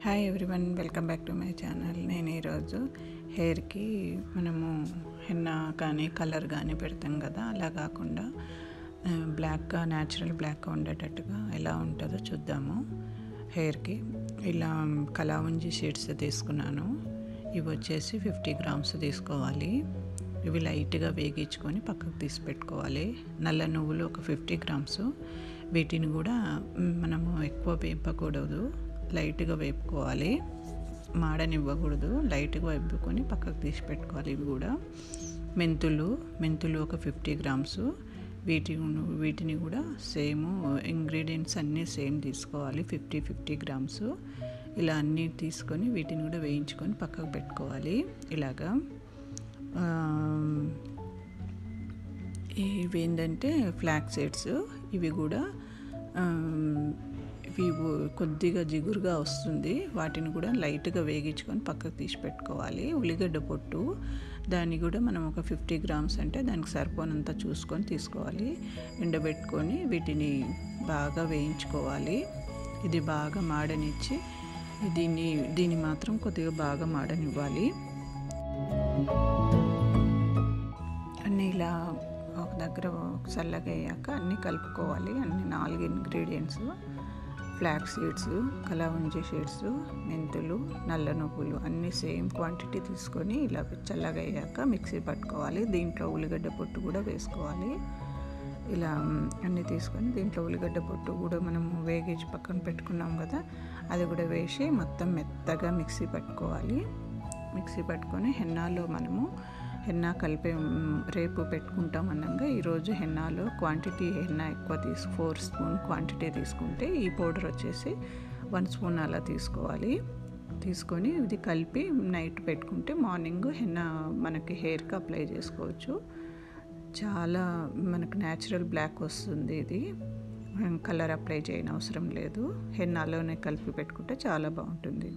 Hi everyone, welcome back to my channel. నేను ఈరోజు హెయిర్కి మనము హెన్నా కానీ కలర్ కానీ పెడతాం కదా, అలా కాకుండా బ్లాక్గా న్యాచురల్ బ్లాక్గా ఉండేటట్టుగా ఎలా ఉంటుందో చూద్దాము. హెయిర్కి ఇలా కలావుంజి సీడ్స్ తీసుకున్నాను. ఇవి వచ్చేసి 50 గ్రామ్స్ తీసుకోవాలి. ఇవి లైట్గా వేగించుకొని పక్కకు తీసి పెట్టుకోవాలి. నల్ల నువ్వులు ఒక 50 గ్రామ్స్. వీటిని కూడా మనము ఎక్కువ వేపకూడదు, లైట్గా వేపుకోవాలి, మాడనివ్వకూడదు. లైట్గా వేపుకొని పక్కకు తీసి పెట్టుకోవాలి. ఇవి కూడా మెంతులు ఒక 50 గ్రామ్స్. వీటిని కూడా సేమ్ ఇంగ్రీడియంట్స్ అన్నీ సేమ్ తీసుకోవాలి. 50 గ్రామ్స్ ఇలా అన్నీ తీసుకొని వీటిని కూడా వేయించుకొని పక్కకు పెట్టుకోవాలి. ఇలాగా ఇవి ఏంటంటే ఫ్లాక్స్ సీడ్స్. ఇవి కూడా ఇవి కొద్దిగా జిగురుగా వస్తుంది. వాటిని కూడా లైట్గా వేగించుకొని పక్కకు తీసి పెట్టుకోవాలి. ఉల్లిగడ్డ పొట్టు, దాన్ని కూడా మనం ఒక 50 గ్రామ్స్ అంటే దానికి సరిపోనంత చూసుకొని తీసుకోవాలి. ఎండబెట్టుకొని వీటిని బాగా వేయించుకోవాలి. ఇది బాగా మాడనిచ్చి దీన్ని మాత్రం కొద్దిగా బాగా మాడనివ్వాలి. అన్నీ ఇలా ఒక దగ్గర చల్లగా అయ్యాక అన్నీ కలుపుకోవాలి. అన్ని 4 ఇంగ్రీడియంట్స్: ఫ్లాక్స్ సీడ్స్, కలావుంజి సీడ్స్, మెంతులు, నల్ల నువ్వులు అన్నీ సేమ్ క్వాంటిటీ తీసుకొని ఇలా చల్లగా అయ్యాక మిక్సీ పట్టుకోవాలి. దీంట్లో ఉల్లిగడ్డ పొట్టు కూడా వేసుకోవాలి. ఇలా అన్నీ తీసుకొని దీంట్లో ఉల్లిగడ్డ పొట్టు కూడా మనం వేగించి పక్కన పెట్టుకున్నాం కదా, అది కూడా వేసి మొత్తం మెత్తగా మిక్సీ పట్టుకోవాలి. మిక్సీ పట్టుకొని హెన్నాలో మనము హెన్నా కలిపి రేపు పెట్టుకుంటాం అన్నాక ఈరోజు హెన్నాలో క్వాంటిటీ హెన్నా ఎక్కువ 4 స్పూన్ క్వాంటిటీ తీసుకుంటే ఈ పౌడర్ వచ్చేసి 1 స్పూన్ అలా తీసుకోవాలి. తీసుకొని ఇది కలిపి నైట్ పెట్టుకుంటే మార్నింగ్ హెన్నా మనకి హెయిర్కి అప్లై చేసుకోవచ్చు. చాలా మనకు న్యాచురల్ బ్లాక్ వస్తుంది. ఇది కలర్ అప్లై చేయని అవసరం లేదు. హెన్నాలోనే కలిపి పెట్టుకుంటే చాలా బాగుంటుంది.